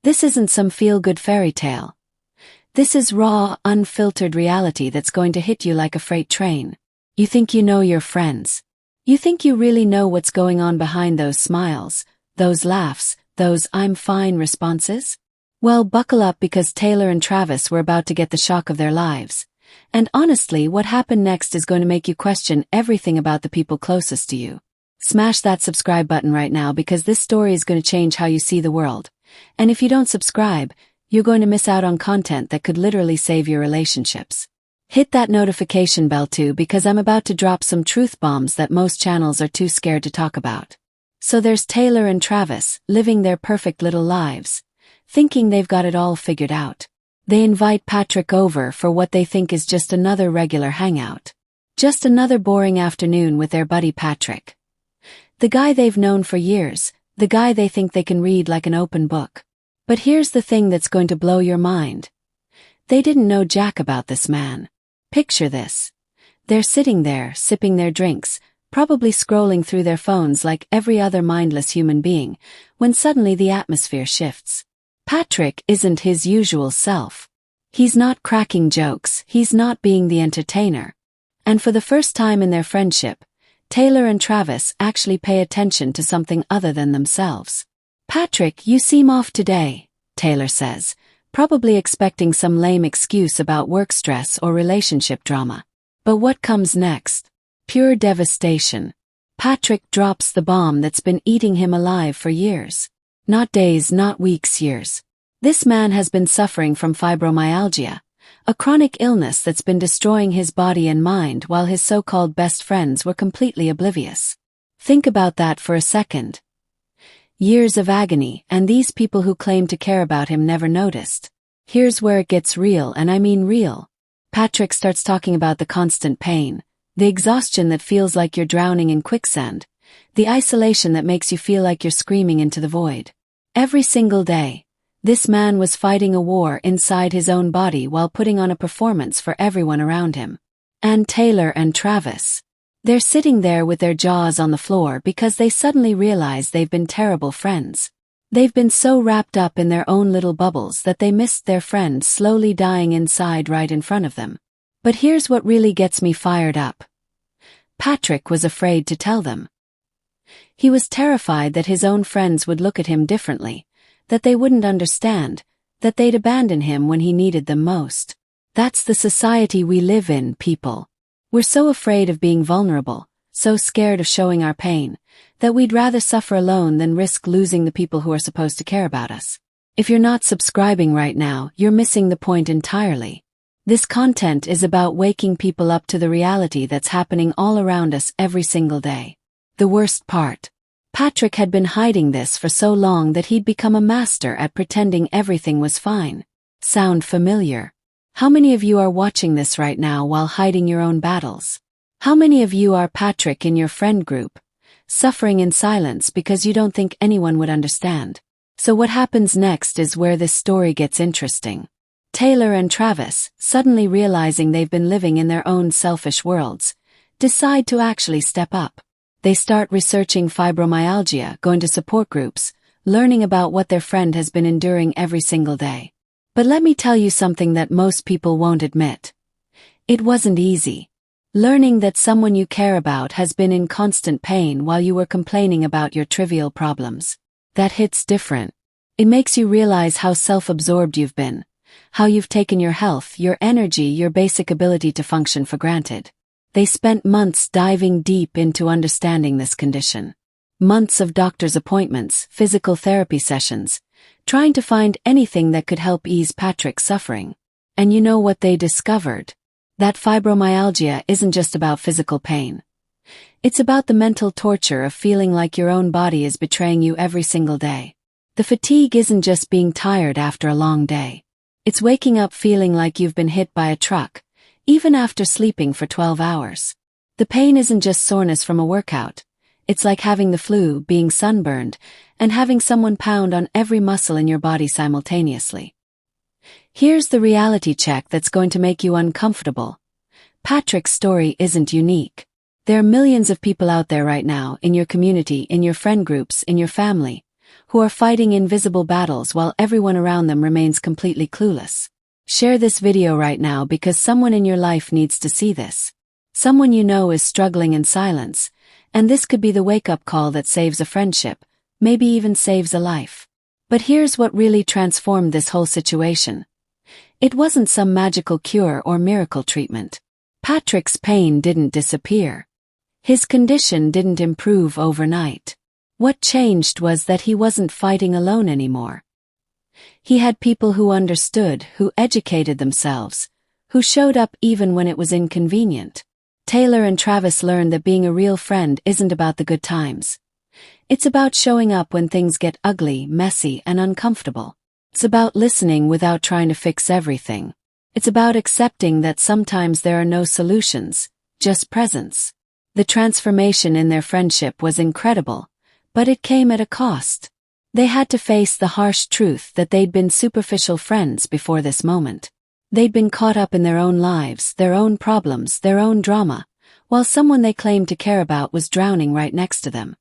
This isn't some feel-good fairy tale. This is raw, unfiltered reality that's going to hit you like a freight train. You think you know your friends. You think you really know what's going on behind those smiles, those laughs, those "I'm fine" responses? Well, buckle up because Taylor and Travis were about to get the shock of their lives. And honestly, what happened next is going to make you question everything about the people closest to you. Smash that subscribe button right now because this story is going to change how you see the world. And if you don't subscribe, you're going to miss out on content that could literally save your relationships. Hit that notification bell too because I'm about to drop some truth bombs that most channels are too scared to talk about. So there's Taylor and Travis, living their perfect little lives, thinking they've got it all figured out. They invite Patrick over for what they think is just another regular hangout. Just another boring afternoon with their buddy Patrick. The guy they've known for years, the guy they think they can read like an open book. But here's the thing that's going to blow your mind. They didn't know jack about this man. Picture this. They're sitting there, sipping their drinks, probably scrolling through their phones like every other mindless human being, when suddenly the atmosphere shifts. Patrick isn't his usual self. He's not cracking jokes, he's not being the entertainer. And for the first time in their friendship, Taylor and Travis actually pay attention to something other than themselves. "Patrick, you seem off today," Taylor says, probably expecting some lame excuse about work stress or relationship drama. But what comes next? Pure devastation. Patrick drops the bomb that's been eating him alive for years. Not days, not weeks, years. This man has been suffering from fibromyalgia, a chronic illness that's been destroying his body and mind while his so-called best friends were completely oblivious. Think about that for a second. Years of agony, and these people who claim to care about him never noticed. Here's where it gets real, and I mean real. Patrick starts talking about the constant pain, the exhaustion that feels like you're drowning in quicksand, the isolation that makes you feel like you're screaming into the void. Every single day, this man was fighting a war inside his own body while putting on a performance for everyone around him. And Taylor and Travis. They're sitting there with their jaws on the floor because they suddenly realize they've been terrible friends. They've been so wrapped up in their own little bubbles that they missed their friend slowly dying inside right in front of them. But here's what really gets me fired up. Patrick was afraid to tell them. He was terrified that his own friends would look at him differently, that they wouldn't understand, that they'd abandon him when he needed them most. That's the society we live in, people. We're so afraid of being vulnerable, so scared of showing our pain, that we'd rather suffer alone than risk losing the people who are supposed to care about us. If you're not subscribing right now, you're missing the point entirely. This content is about waking people up to the reality that's happening all around us every single day. The worst part. Patrick had been hiding this for so long that he'd become a master at pretending everything was fine. Sound familiar? How many of you are watching this right now while hiding your own battles? How many of you are Patrick in your friend group, suffering in silence because you don't think anyone would understand? So what happens next is where this story gets interesting. Taylor and Travis, suddenly realizing they've been living in their own selfish worlds, decide to actually step up. They start researching fibromyalgia, going to support groups, learning about what their friend has been enduring every single day. But let me tell you something that most people won't admit. It wasn't easy. Learning that someone you care about has been in constant pain while you were complaining about your trivial problems. That hits different. It makes you realize how self-absorbed you've been, how you've taken your health, your energy, your basic ability to function for granted. They spent months diving deep into understanding this condition. Months of doctor's appointments, physical therapy sessions, trying to find anything that could help ease Patrick's suffering. And you know what they discovered? That fibromyalgia isn't just about physical pain. It's about the mental torture of feeling like your own body is betraying you every single day. The fatigue isn't just being tired after a long day. It's waking up feeling like you've been hit by a truck, even after sleeping for 12 hours. The pain isn't just soreness from a workout. It's like having the flu, being sunburned, and having someone pound on every muscle in your body simultaneously. Here's the reality check that's going to make you uncomfortable. Patrick's story isn't unique. There are millions of people out there right now, in your community, in your friend groups, in your family, who are fighting invisible battles while everyone around them remains completely clueless. Share this video right now because someone in your life needs to see this. Someone you know is struggling in silence, and this could be the wake-up call that saves a friendship, maybe even saves a life. But here's what really transformed this whole situation. It wasn't some magical cure or miracle treatment. Patrick's pain didn't disappear. His condition didn't improve overnight. What changed was that he wasn't fighting alone anymore. He had people who understood, who educated themselves, who showed up even when it was inconvenient. Taylor and Travis learned that being a real friend isn't about the good times. It's about showing up when things get ugly, messy, and uncomfortable. It's about listening without trying to fix everything. It's about accepting that sometimes there are no solutions, just presence. The transformation in their friendship was incredible, but it came at a cost. They had to face the harsh truth that they'd been superficial friends before this moment. They'd been caught up in their own lives, their own problems, their own drama, while someone they claimed to care about was drowning right next to them.